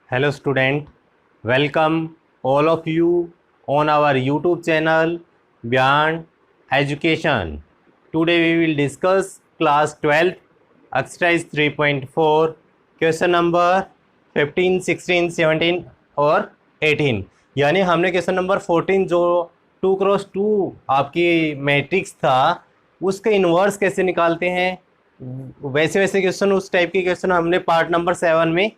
Hello student, welcome all of you on our YouTube channel Beyond Education. Today we will discuss class 12 exercise 3.4 question number 15, 16, 17 और 18। यानी हमने question number 14 जो 2x2 आपकी matrix था उसके inverse कैसे निकालते हैं, वैसे वैसे क्वेश्चन, उस टाइप के क्वेश्चन हमने पार्ट नंबर 7 में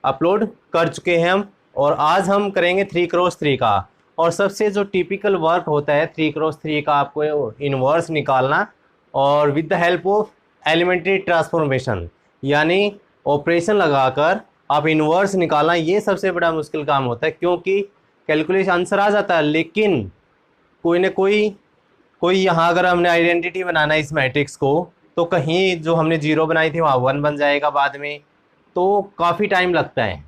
अपलोड कर चुके हैं हम। और आज हम करेंगे 3x3 का। और सबसे जो टिपिकल वर्क होता है 3x3 का, आपको इन्वर्स निकालना और with the help of elementary transformation, यानी ऑपरेशन लगाकर आप इन्वर्स निकालना, ये सबसे बड़ा मुश्किल काम होता है। क्योंकि कैलकुलेशन आंसर आ जाता है, लेकिन कोई ना कोई यहाँ अगर हमने आइडेंटिटी बनाना है इस मैट्रिक्स को, तो कहीं जो हमने 0 बनाई थी वहाँ 1 बन जाएगा बाद में, तो काफ़ी टाइम लगता है।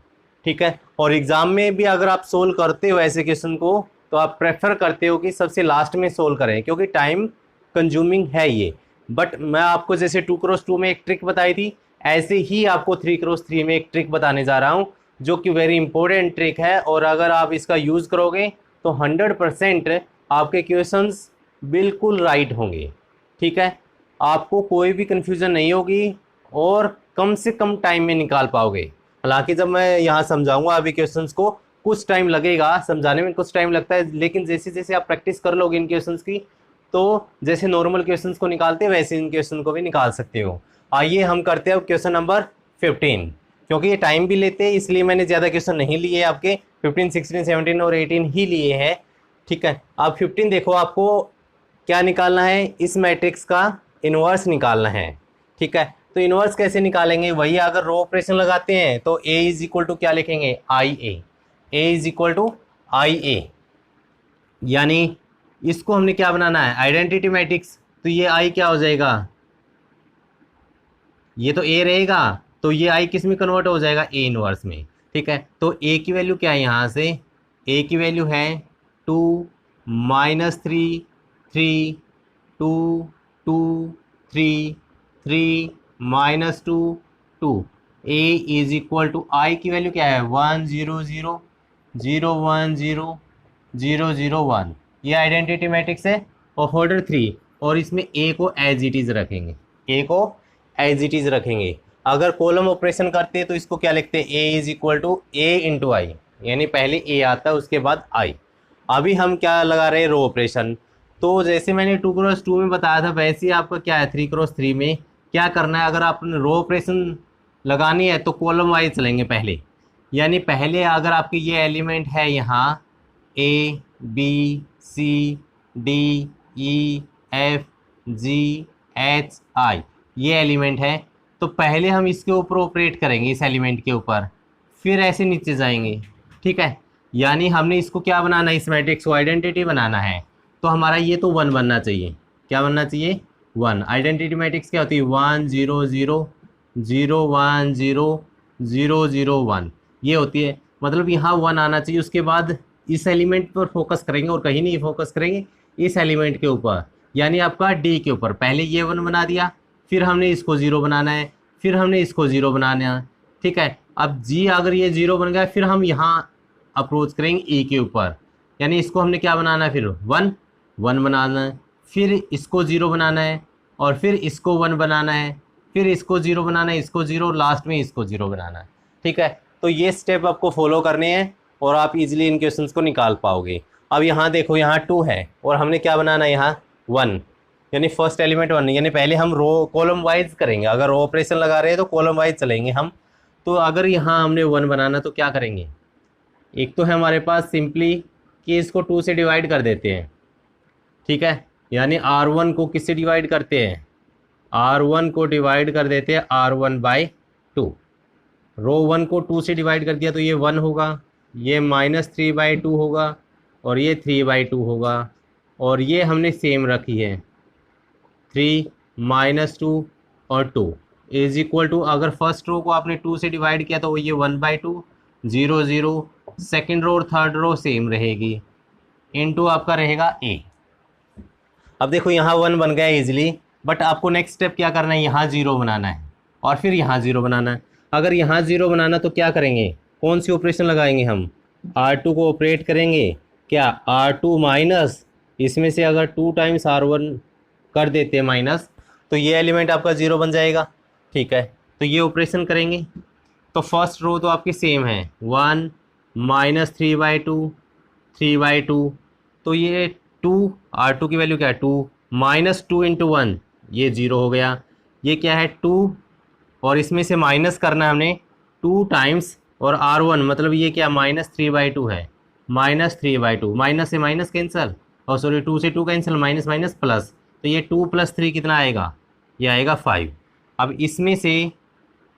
ठीक है। और एग्ज़ाम में भी अगर आप सोल्व करते हो ऐसे क्वेश्चन को, तो आप प्रेफर करते हो कि सबसे लास्ट में सोल्व करें, क्योंकि टाइम कंज्यूमिंग है ये। बट मैं आपको जैसे 2x2 में एक ट्रिक बताई थी, ऐसे ही आपको 3x3 में एक ट्रिक बताने जा रहा हूँ, जो कि वेरी इंपॉर्टेंट ट्रिक है। और अगर आप इसका यूज़ करोगे तो 100% आपके क्वेश्चंस बिल्कुल राइट होंगे। ठीक है, आपको कोई भी कन्फ्यूज़न नहीं होगी और कम से कम टाइम में निकाल पाओगे। हालांकि जब मैं यहाँ समझाऊंगा अभी क्वेश्चंस को, कुछ टाइम लगेगा समझाने में, कुछ टाइम लगता है, लेकिन जैसे जैसे आप प्रैक्टिस कर लोगे इन क्वेश्चंस की, तो जैसे नॉर्मल क्वेश्चंस को निकालते हैं वैसे इन क्वेश्चन को भी निकाल सकते हो। आइए हम करते हैं क्वेश्चन नंबर 15। क्योंकि ये टाइम भी लेते हैं, इसलिए मैंने ज़्यादा क्वेश्चन नहीं लिए, आपके 15, 16, 17 और 18 ही लिए हैं। ठीक है, आप 15 देखो, आपको क्या निकालना है, इस मैट्रिक्स का इन्वर्स निकालना है। ठीक है, तो इन्वर्स कैसे निकालेंगे, वही अगर रो ऑपरेशन लगाते हैं तो a इज इक्वल टू क्या लिखेंगे, a is equal to IA। यानी इसको हमने क्या बनाना है, आइडेंटिटी मैट्रिक्स। तो ये I क्या हो जाएगा, ये तो A रहेगा, तो ये I किस में कन्वर्ट हो जाएगा, A इन्वर्स में। ठीक है, तो A की वैल्यू क्या है, यहाँ से A की वैल्यू है 2 -3 3 2 2 3 3 -2 2। A is equal to I की वैल्यू क्या है 1 0 0 0 1 0 0 0 1। ये आइडेंटिटी मैट्रिक्स है ऑफ ऑर्डर 3। और इसमें A को एज इट इज़ रखेंगे, A को एज इट इज़ रखेंगे। अगर कॉलम ऑपरेशन करते हैं तो इसको क्या लिखते हैं, A is equal to A into I, यानी पहले A आता है उसके बाद I। अभी हम क्या लगा रहे हैं, रो ऑपरेशन। तो जैसे मैंने 2x2 में बताया था, वैसे ही आपका क्या है 3x3 में क्या करना है। अगर आपने रो ऑपरेशन लगानी है तो कॉलम वाइज चलेंगे पहले। यानी पहले अगर आपके ये एलिमेंट है यहाँ A B C D E F G H I, ये एलिमेंट है, तो पहले हम इसके ऊपर ऑपरेट करेंगे, इस एलिमेंट के ऊपर, फिर ऐसे नीचे जाएंगे। ठीक है, यानी हमने इसको क्या बनाना है, इस मैट्रिक्स को आइडेंटिटी बनाना है। तो हमारा ये तो 1 बनना चाहिए, क्या बनना चाहिए 1। आइडेंटिटी मैट्रिक्स क्या होती है 1 0 0 0 1 0 0 0 1, ये होती है। मतलब यहाँ 1 आना चाहिए। उसके बाद इस एलिमेंट पर फोकस करेंगे और कहीं नहीं फोकस करेंगे, इस एलिमेंट के ऊपर, यानी आपका D के ऊपर। पहले ये 1 बना दिया, फिर हमने इसको 0 बनाना है, फिर हमने इसको 0 बनाना है। ठीक है, अब G अगर ये 0 बन गया, फिर हम यहाँ अप्रोच करेंगे E के ऊपर, यानी इसको हमने क्या बनाना है, फिर 1 बनाना है, फिर इसको 0 बनाना है, और फिर इसको 1 बनाना है, फिर इसको 0 बनाना है, इसको 0, लास्ट में इसको 0 बनाना है। ठीक है, तो ये स्टेप आपको फॉलो करने हैं और आप इजीली इन क्वेश्चंस को निकाल पाओगे। अब यहाँ देखो, यहाँ 2 है और हमने क्या बनाना है यहाँ 1, यानी फर्स्ट एलिमेंट 1। यानी पहले हम रो कॉलम वाइज करेंगे, अगर रो ऑपरेशन लगा रहे हैं तो कॉलम वाइज चलेंगे हम। तो अगर यहाँ हमने 1 बनाना तो क्या करेंगे, एक तो है हमारे पास सिंपली कि इसको 2 से डिवाइड कर देते हैं। ठीक है, यानी R1 को किससे डिवाइड करते हैं, R1 को डिवाइड कर देते हैं R1/2। रो 1 को 2 से डिवाइड कर दिया तो ये 1 होगा, ये -3/2 होगा, और ये 3/2 होगा, और ये हमने सेम रखी है 3 -2 और 2 इज इक्वल टू, अगर फर्स्ट रो को आपने 2 से डिवाइड किया तो ये 1/2 0 0, सेकेंड रो और थर्ड रो सेम रहेगी, इनटू आपका रहेगा A। अब देखो यहाँ 1 बन गया इजीली, बट आपको नेक्स्ट स्टेप क्या करना है, यहाँ 0 बनाना है और फिर यहाँ 0 बनाना है। अगर यहाँ 0 बनाना तो क्या करेंगे, कौन सी ऑपरेशन लगाएंगे हम, R2 को ऑपरेट करेंगे क्या, R2 माइनस, इसमें से अगर 2 टाइम्स R1 कर देते हैं माइनस, तो ये एलिमेंट आपका 0 बन जाएगा। ठीक है, तो ये ऑपरेशन करेंगे। तो फर्स्ट रो तो आपकी सेम है, 1 माइनस 3/2, 3/2, तो ये 2, R2 की वैल्यू क्या है 2, माइनस 2 इंटू 1, ये 0 हो गया। ये क्या है 2, और इसमें से माइनस करना है हमने 2 टाइम्स, और R1 मतलब ये क्या -3/2 है, -3/2, माइनस से माइनस कैंसिल, और सॉरी 2 से 2 कैंसिल, माइनस माइनस प्लस, तो ये 2 + 3 कितना आएगा, ये आएगा 5। अब इसमें से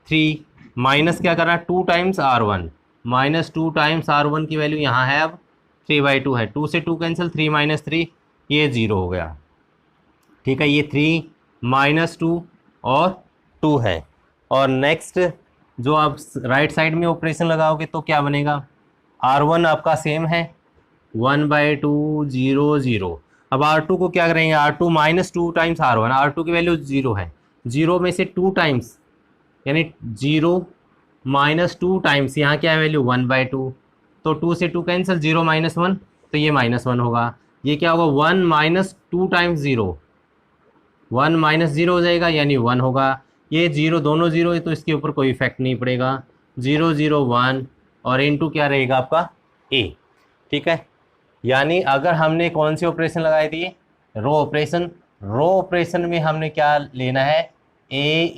3 माइनस क्या करना है 2 टाइम्स R1, -2 टाइम्स R1 की वैल्यू यहाँ है अब 3/2 है, 2 से 2 कैंसिल, 3 - 3, ये 0 हो गया। ठीक है, ये 3 -2 और 2 है। और नेक्स्ट जो आप राइट साइड में ऑपरेशन लगाओगे तो क्या बनेगा, R1 आपका सेम है 1/2 0 0। अब R2 को क्या करेंगे, R2 -2 टाइम्स R1, R2 की वैल्यू 0 है, 0 में से 2 टाइम्स यानी 0 -2 टाइम्स, यहाँ क्या है वैल्यू 1/2, तो 2 से 2 कैंसिल, 0 - 1, तो ये -1 होगा। ये क्या होगा 1 - 2 टाइम्स 0, 1 - 0 हो जाएगा यानी 1 होगा। ये 0 दोनों 0 है तो इसके ऊपर कोई इफेक्ट नहीं पड़ेगा, 0 0 1, और इनटू क्या रहेगा आपका ए। ठीक है, यानी अगर हमने कौन सी ऑपरेशन लगाई थी, रो ऑपरेशन, रो ऑपरेशन में हमने क्या लेना है, A =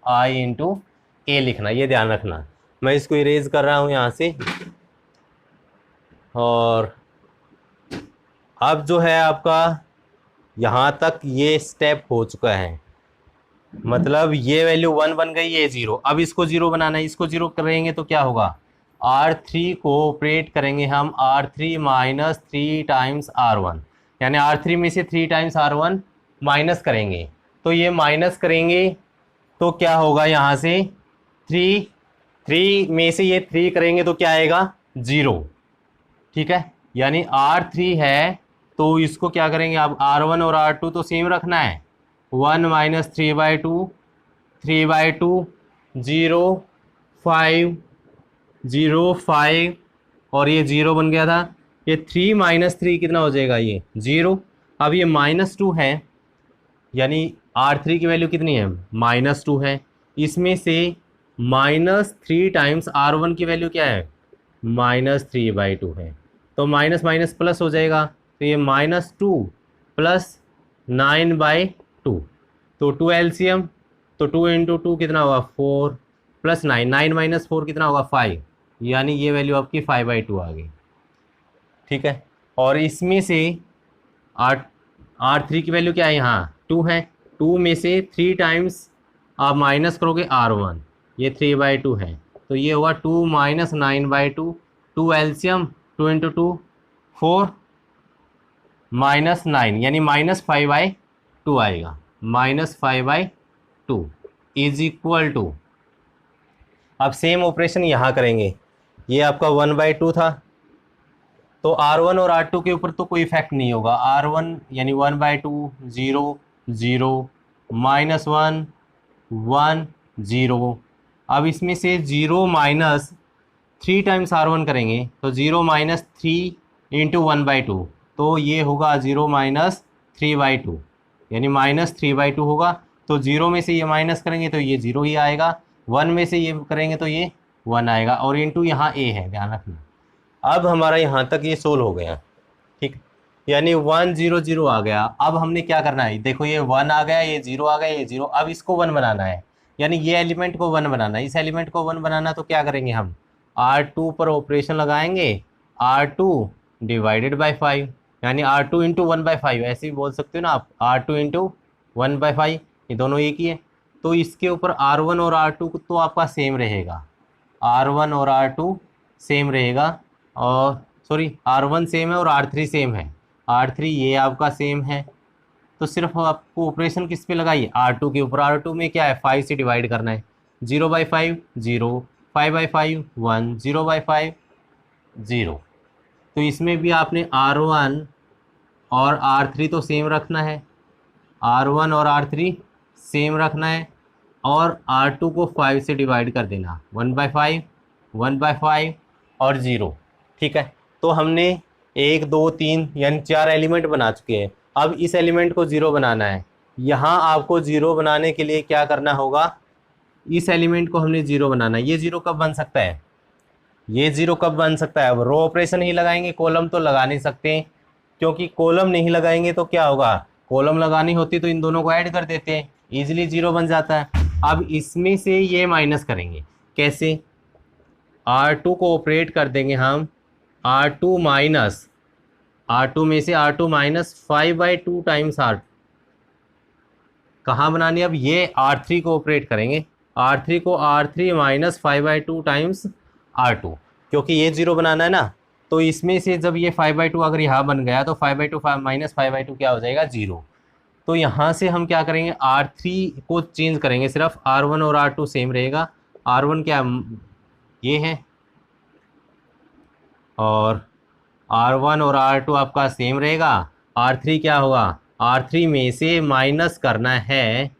I इंटू ए लिखना, ये ध्यान रखना। मैं इसको इरेज कर रहा हूँ यहाँ से, और अब जो है आपका यहाँ तक ये स्टेप हो चुका है, मतलब ये वैल्यू 1 बन गई, ये 0, अब इसको 0 बनाना है, इसको 0 करेंगे तो क्या होगा, R3 को ऑपरेट करेंगे हम R3 - 3 टाइम्स R1, यानी R3 में से 3 टाइम्स R1 माइनस करेंगे, तो ये माइनस करेंगे तो क्या होगा यहाँ से 3 में से ये 3 करेंगे तो क्या आएगा 0। ठीक है, यानी R3 है तो इसको क्या करेंगे, अब R1 और R2 तो सेम रखना है, 1 - 3/2, 3/2, 0 5 0 5, और ये 0 बन गया था। ये 3 - 3 कितना हो जाएगा, ये 0। अब ये -2 है, यानी R3 की वैल्यू कितनी है -2 है, इसमें से -3 टाइम्स R1 की वैल्यू क्या है -3/2 है, तो माइनस माइनस प्लस हो जाएगा, तो ये -2 + 9/2, तो 2 एलसीएम, तो 2 × 2 कितना होगा 4, + 9, 9 - 4 कितना होगा 5, यानी ये वैल्यू आपकी 5/2 आ गई। ठीक है, और इसमें से R3 की वैल्यू क्या है, यहाँ 2 है, 2 में से 3 टाइम्स आप माइनस करोगे R1, ये 3/2 है, तो ये होगा 2 - 9/2, 2 एलसीएम, 2 × 2 4 -9, यानी -5/2 आएगा, -5/2 = अब सेम ऑपरेशन यहाँ करेंगे, ये आपका 1/2 था, तो R1 और R2 के ऊपर तो कोई इफेक्ट नहीं होगा, R1 यानी 1/2 0 0, -1 1 0। अब इसमें से 0 - 3 टाइम्स R1 करेंगे तो 0 - 3 × 1/2, तो ये होगा 0 - 3/2, यानी -3/2 होगा, तो 0 में से ये माइनस करेंगे तो ये 0 ही आएगा, 1 में से ये करेंगे तो ये 1 आएगा, और इंटू यहाँ ए है, ध्यान रखना। अब हमारा यहाँ तक ये सोल्व हो गया। ठीक, यानी 1 0 0 आ गया। अब हमने क्या करना है, देखो ये 1 आ गया, ये 0 आ गया, ये 0, अब इसको 1 बनाना है, यानी ये एलिमेंट को 1 बनाना है, इस एलिमेंट को 1 बनाना, तो क्या करेंगे हम R2 पर ऑपरेशन लगाएंगे, R2 / 5, यानी R2 × 1/5, ऐसे भी बोल सकते हो ना आप, R2 × 1/5, ये दोनों एक ही है, तो इसके ऊपर R1 और R2 तो आपका सेम रहेगा, R1 और R2 सेम रहेगा, और सॉरी R1 सेम है और R3 सेम है, R3 ये आपका सेम है, तो सिर्फ आपको ऑपरेशन किस पे लगाइए R2 के ऊपर, R2 में क्या है 5 से डिवाइड करना है, 0/5 0, 5/5 1, 0/5 0, तो इसमें भी आपने R1 और R3 तो सेम रखना है, R1 और R3 सेम रखना है, और R2 को 5 से डिवाइड कर देना, 1/5 1/5 और 0। ठीक है, तो हमने 1 2 3 यानी 4 एलिमेंट बना चुके हैं। अब इस एलिमेंट को 0 बनाना है। यहाँ आपको 0 बनाने के लिए क्या करना होगा, इस एलिमेंट को हमने 0 बनाना है। ये 0 कब बन सकता है, ये 0 कब बन सकता है, अब रो ऑपरेशन ही लगाएंगे, कॉलम तो लगा नहीं सकते, क्योंकि कॉलम नहीं लगाएंगे तो क्या होगा, कॉलम लगानी होती तो इन दोनों को ऐड कर देते हैं, ईजिली 0 बन जाता है। अब इसमें से ये माइनस करेंगे, कैसे, R2 को ऑपरेट कर देंगे हम, R2 माइनस, R2 में से R2 माइनस 5/2 टाइम्स R2, कहाँ बनानी है, अब ये R3 को ऑपरेट करेंगे, R3 को R3 माइनस 5/2 टाइम्स R2, क्योंकि ये 0 बनाना है ना, तो इसमें से जब ये 5/2 अगर यहाँ बन गया तो 5/2 माइनस 5/2 क्या हो जाएगा, 0। तो यहाँ से हम क्या करेंगे, R3 को चेंज करेंगे, सिर्फ R1 और R2 सेम रहेगा। R1 क्या ये है, और R1 और R2 आपका सेम रहेगा। R3 क्या होगा, R3 में से माइनस करना है,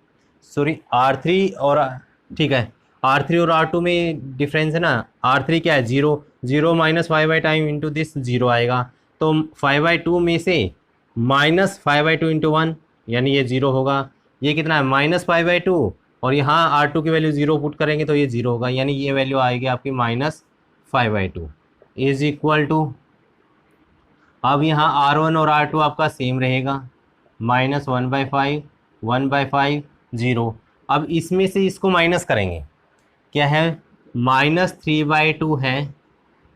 सॉरी R3 और, ठीक है, R3 और R2 में डिफरेंस है ना, R3 क्या है, 0, 0 माइनस 5 टाइम इंटू दिस 0 आएगा, तो 5/2 में से माइनस 5/2 इंटू 1 यानी ये 0 होगा। ये कितना है, माइनस 5/2, और यहाँ R2 की वैल्यू 0 पुट करेंगे तो ये 0 होगा, यानी ये वैल्यू आएगी आपकी माइनस 5/2 इज इक्वल टू, अब यहाँ R1 और R2 आपका सेम रहेगा, माइनस 1/5 1/5 0। अब इसमें से इसको माइनस करेंगे, क्या है, माइनस 3/2 है,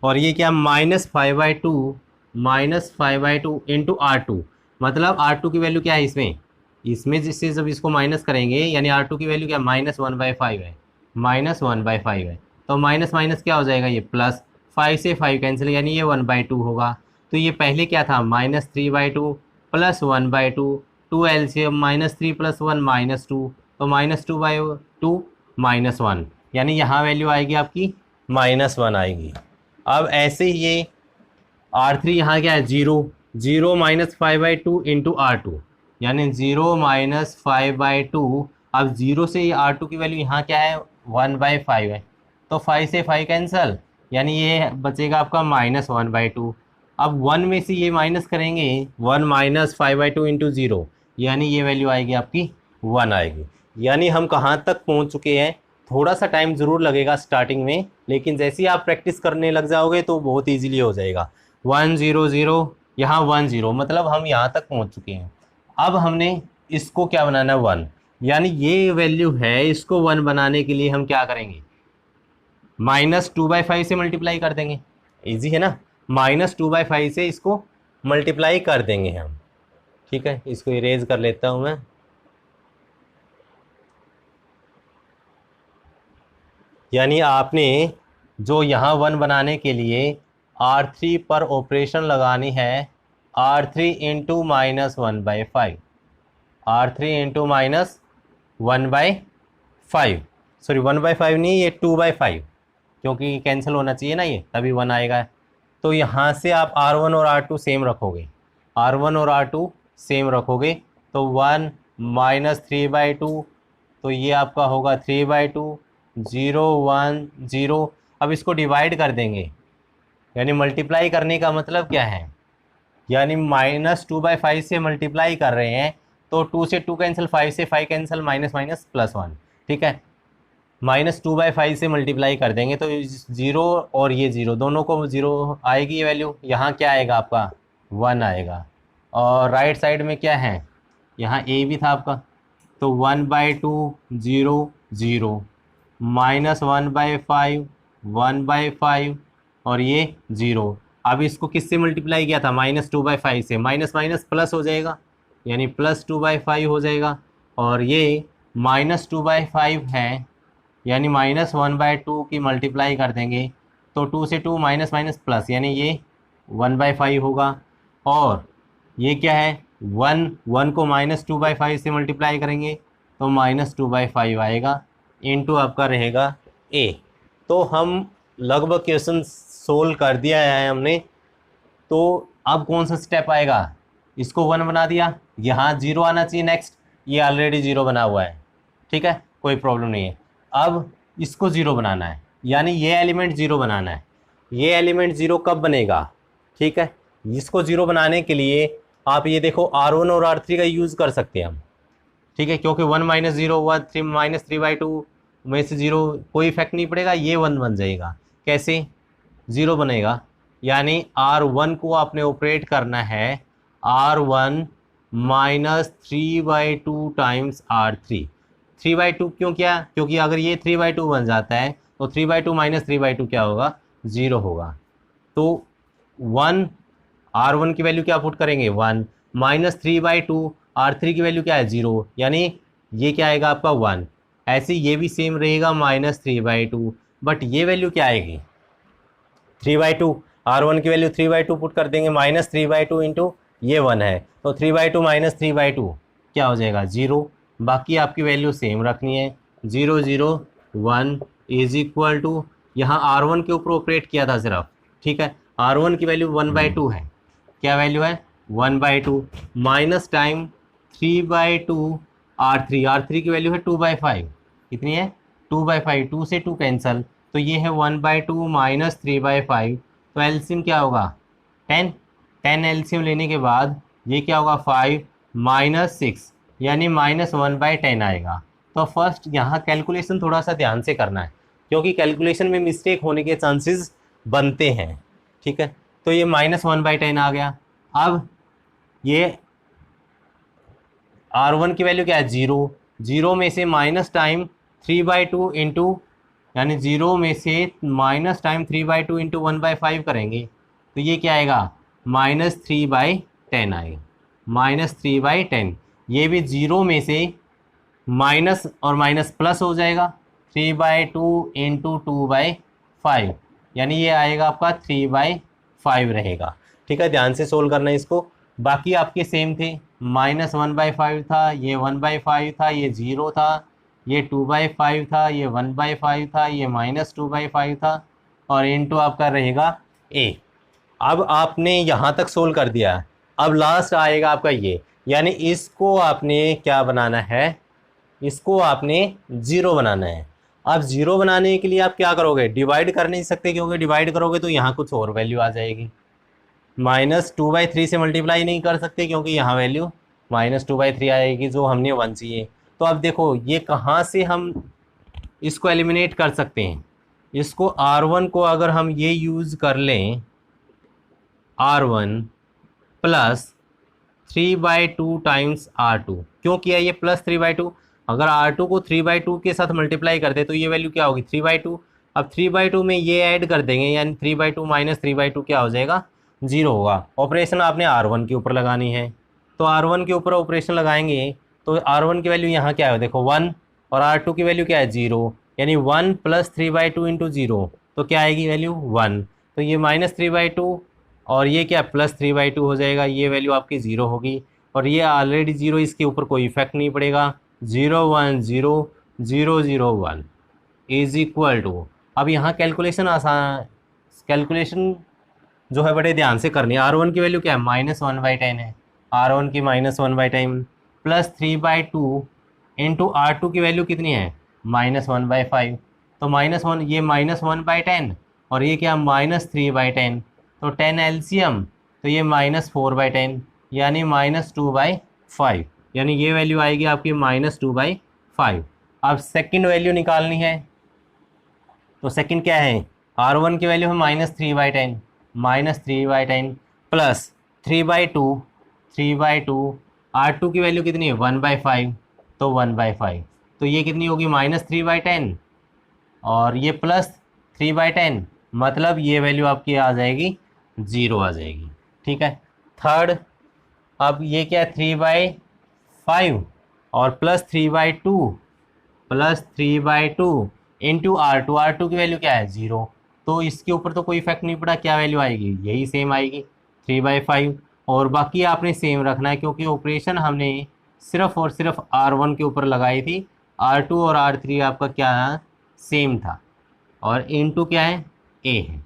और ये क्या, माइनस 5/2 इंटू R2, मतलब R2 की वैल्यू क्या है इसमें, इसमें जिससे जब इसको माइनस करेंगे यानी R2 की वैल्यू क्या, माइनस 1/5 है, माइनस 1/5 है, तो माइनस माइनस क्या हो जाएगा, ये प्लस, 5 से 5 कैंसिल, यानी ये 1/2 होगा। तो ये पहले क्या था, minus 3/2 plus 1/2, 2 LCM, minus 3 plus 1 -2, तो -2/2 -1, यानी यहाँ वैल्यू आएगी आपकी -1 आएगी। अब ऐसे ही ये R3 यहाँ क्या है, 0, 0 माइनस 5/2 इंटू R2, यानी 0 माइनस 5/2। अब 0 से ये R2 की वैल्यू यहाँ क्या है, 1/5 है, तो 5 से 5 कैंसल, यानी ये बचेगा आपका -1/2। अब 1 में से ये माइनस करेंगे, 1 माइनस 5/2 इंटू 0, यानी ये वैल्यू आएगी आपकी 1 आएगी। यानी हम कहाँ तक पहुँच चुके हैं, थोड़ा सा टाइम ज़रूर लगेगा स्टार्टिंग में, लेकिन जैसे ही आप प्रैक्टिस करने लग जाओगे तो बहुत ईजीली हो जाएगा। 1 0 0, यहाँ 1 0, मतलब हम यहाँ तक पहुँच चुके हैं। अब हमने इसको क्या बनाना है, 1, यानी ये वैल्यू है, इसको 1 बनाने के लिए हम क्या करेंगे, -2/5 से मल्टीप्लाई कर देंगे, ईजी है ना, -2/5 से इसको मल्टीप्लाई कर देंगे हम। ठीक है, इसको इरेज कर लेता हूँ मैं, यानी आपने जो यहाँ 1 बनाने के लिए R3 पर ऑपरेशन लगानी है, R3 into -1/5, R3 into -1/5, sorry 1/5 नहीं, ये 2/5, क्योंकि कैंसिल होना चाहिए ना, ये तभी 1 आएगा। तो यहाँ से आप R1 और R2 सेम रखोगे, R1 और R2 सेम रखोगे, तो 1 माइनस 3/2, तो ये आपका होगा 3/2, 0 1 0। अब इसको डिवाइड कर देंगे, यानी मल्टीप्लाई करने का मतलब क्या है, यानी -2/5 से मल्टीप्लाई कर रहे हैं, तो 2 से 2 कैंसिल, 5 से 5 कैंसिल, माइनस माइनस +1। ठीक है, -2/5 से मल्टीप्लाई कर देंगे तो 0 और ये 0 दोनों को 0 आएगी ये वैल्यू, यहाँ क्या आएगा आपका 1 आएगा, और राइट साइड में क्या है, यहाँ a भी था आपका, तो 1/2 0 0, -1/5 1/5, और ये 0। अब इसको किससे मल्टीप्लाई किया था, -2/5 से, माइनस माइनस प्लस हो जाएगा, यानी +2/5 हो जाएगा, और ये -2/5 है, यानी -1/2 की मल्टीप्लाई कर देंगे, तो 2 से 2 माइनस माइनस प्लस, यानी ये 1/5 होगा, और ये क्या है, 1 को -2/5 से मल्टीप्लाई करेंगे तो -2/5 आएगा, इनटू आपका रहेगा a। तो हम लगभग क्वेश्चन सोल्व कर दिया है हमने। तो अब कौन सा स्टेप आएगा, इसको 1 बना दिया, यहाँ 0 आना चाहिए नेक्स्ट, ये ऑलरेडी 0 बना हुआ है। ठीक है, कोई प्रॉब्लम नहीं है। अब इसको 0 बनाना है, यानी ये एलिमेंट ज़ीरो बनाना है। ये एलिमेंट ज़ीरो कब बनेगा, ठीक है, इसको ज़ीरो बनाने के लिए आप ये देखो R1 और R3 का यूज़ कर सकते हैं हम, ठीक है, क्योंकि 1 - 0 हुआ, 3 - 3/2 में से 0 कोई इफेक्ट नहीं पड़ेगा, ये 1 बन जाएगा। कैसे 0 बनेगा, यानी R1 को आपने ऑपरेट करना है R1 - 3/2 टाइम्स R3। 3/2 क्यों किया, क्योंकि अगर ये 3/2 बन जाता है तो 3/2 - 3/2 क्या होगा, 0 होगा। तो 1 R1 की वैल्यू क्या पुट करेंगे 1 -3/2 R3 की वैल्यू क्या है 0, यानी ये क्या आएगा आपका 1। ऐसे ये भी सेम रहेगा -3/2, बट ये वैल्यू क्या आएगी 3/2। R1 की वैल्यू 3/2 पुट कर देंगे, -3/2 इंटू ये 1 है, तो 3/2 - 3/2 क्या हो जाएगा 0। बाकी आपकी वैल्यू सेम रखनी है, 0 0 1 इज इक्वल टू, यहाँ R1 के ऊपर ऑपरेट किया था सिर्फ, ठीक है, R1 की वैल्यू 1/2 है, क्या वैल्यू है 1/2 माइनस टाइम 3/2 R3 की वैल्यू है 2/5, कितनी है 2/5, 2 से 2 कैंसल, तो ये है 1/2 माइनस 3/5, तो एलसीएम क्या होगा 10, 10 एलसीएम लेने के बाद ये क्या होगा 5 - 6, यानी -1/10 आएगा। तो फर्स्ट यहाँ कैलकुलेशन थोड़ा सा ध्यान से करना है, क्योंकि कैलकुलेशन में मिस्टेक होने के चांसेस बनते हैं, ठीक है। तो ये -1/10 आ गया। अब ये R1 की वैल्यू क्या है 0, 0 में से माइनस टाइम 3/2 इंटू, यानी 0 में से माइनस टाइम 3/2 इंटू 1/5 करेंगे, तो ये क्या आएगा -3/10 आएगा, -3/10। ये भी 0 में से माइनस और माइनस प्लस हो जाएगा, 3/2 इंटू 2/5, यानी ये आएगा आपका 3/5 रहेगा, ठीक है। ध्यान से सोल्व करना है इसको। बाकी आपके सेम थे, -1/5 था, ये 1/5 था, ये 0 था, ये 2/5 था, ये 1/5 था, ये -2/5 था, और इंटू आपका रहेगा a। अब आपने यहाँ तक सोल्व कर दिया, अब लास्ट आएगा आपका ये, यानी इसको आपने क्या बनाना है, इसको आपने 0 बनाना है। अब 0 बनाने के लिए आप क्या करोगे, डिवाइड कर नहीं सकते, क्योंकि डिवाइड करोगे तो यहाँ कुछ और वैल्यू आ जाएगी। -2/3 से मल्टीप्लाई नहीं कर सकते, क्योंकि यहाँ वैल्यू -2/3 आएगी, जो हमने 1 चाहिए। तो अब देखो ये कहाँ से हम इसको एलिमिनेट कर सकते हैं, इसको R1 को अगर हम ये यूज़ कर लें, R1 प्लस 3/2 टाइम्स R2, क्यों किया ये +3/2, अगर R2 को 3/2 के साथ मल्टीप्लाई करते तो ये वैल्यू क्या होगी 3/2। अब 3/2 में ये ऐड कर देंगे, यानी 3/2 माइनस 3/2 क्या हो जाएगा 0 होगा। ऑपरेशन आपने R1 के ऊपर लगानी है, तो R1 के ऊपर ऑपरेशन लगाएंगे, तो R1 की वैल्यू यहाँ क्या है देखो 1, और R2 की वैल्यू क्या है 0, यानी 1 + 3/2 इंटू 0, तो क्या आएगी वैल्यू 1, तो ये -3/2 और ये क्या +3/2 हो जाएगा, ये वैल्यू आपकी 0 होगी, और ये ऑलरेडी 0, इसके ऊपर कोई इफेक्ट नहीं पड़ेगा। 0 1 0 0 0 1 इज इक्वल टू, अब यहाँ कैलकुलेशन आसान, कैलकुलेशन जो है बड़े ध्यान से करनी है। R1 की वैल्यू क्या है -1/10 है, R1 की -1/10 प्लस 3/2 इंटू R2 की वैल्यू कितनी है -1/5, तो -1, ये -1/10 और ये क्या -3/10, तो 10 एलसीएम, तो ये -4/10, यानी -2/5, यानी ये वैल्यू आएगी आपकी -2/5। अब सेकंड वैल्यू निकालनी है, तो सेकंड क्या है R1 की वैल्यू है -3/10, -3/10 प्लस 3/2 R2 की वैल्यू कितनी है 1/5, तो 1/5, तो ये कितनी होगी -3/10 और ये +3/10, मतलब ये वैल्यू आपकी आ जाएगी 0 आ जाएगी, ठीक है। थर्ड, अब ये क्या 3/5 और +3/2 इंटू R2 की वैल्यू क्या है 0, तो इसके ऊपर तो कोई इफेक्ट नहीं पड़ा, क्या वैल्यू आएगी यही सेम आएगी 3/5, और बाकी आपने सेम रखना है, क्योंकि ऑपरेशन हमने सिर्फ और सिर्फ R1 के ऊपर लगाई थी, R2 और R3 आपका क्या सेम था, और इंटू क्या है A है।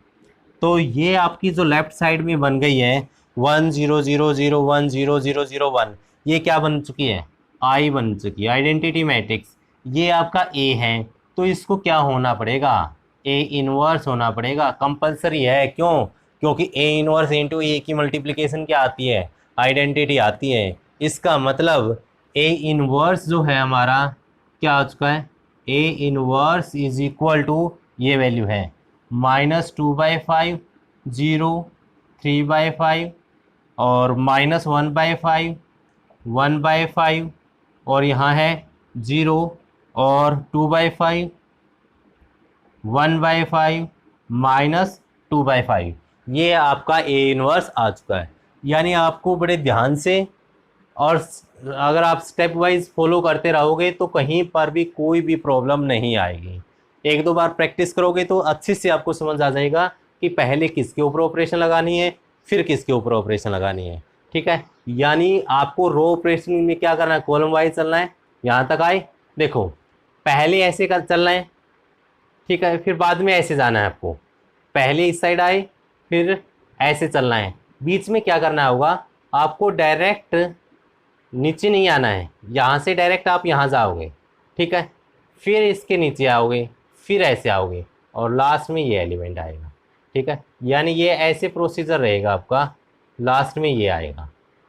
तो ये आपकी जो लेफ्ट साइड में बन गई है 1 0 0 0 1 0 0 0 1, ये क्या बन चुकी है I बन चुकी है, आइडेंटिटी मैट्रिक्स, ये आपका A है, तो इसको क्या होना पड़ेगा ए इनवर्स होना पड़ेगा, कंपलसरी है। क्यों? क्योंकि ए इनवर्स इंटू ए की मल्टीप्लिकेशन क्या आती है? आइडेंटिटी आती है। इसका मतलब ए इनवर्स जो है हमारा क्या आ चुका है? A inverse is equal to ये वैल्यू है -2/5, 0, 3/5 और -1/5, 1/5 और यहाँ है 0 और 2/5, 1/5 -2/5। ये आपका ए इनवर्स आ चुका है। यानी आपको बड़े ध्यान से और अगर आप स्टेप वाइज फॉलो करते रहोगे तो कहीं पर भी कोई भी प्रॉब्लम नहीं आएगी। एक दो बार प्रैक्टिस करोगे तो अच्छे से आपको समझ आ जाएगा कि पहले किसके ऊपर ऑपरेशन लगानी है, फिर किसके ऊपर ऑपरेशन लगानी है। ठीक है, यानी आपको रो ऑपरेशन में क्या करना है? कॉलम वाइज चलना है। यहाँ तक आए? देखो, पहले ऐसे कर चलना है, ठीक है, फिर बाद में ऐसे जाना है आपको। पहले इस साइड आए, फिर ऐसे चलना है। बीच में क्या करना होगा? आपको डायरेक्ट नीचे नहीं आना है, यहाँ से डायरेक्ट आप यहाँ जाओगे, ठीक है, फिर इसके नीचे आओगे, फिर ऐसे आओगे और लास्ट में ये एलिमेंट आएगा। ठीक है, यानी ये ऐसे प्रोसीजर रहेगा आपका, लास्ट में ये आएगा।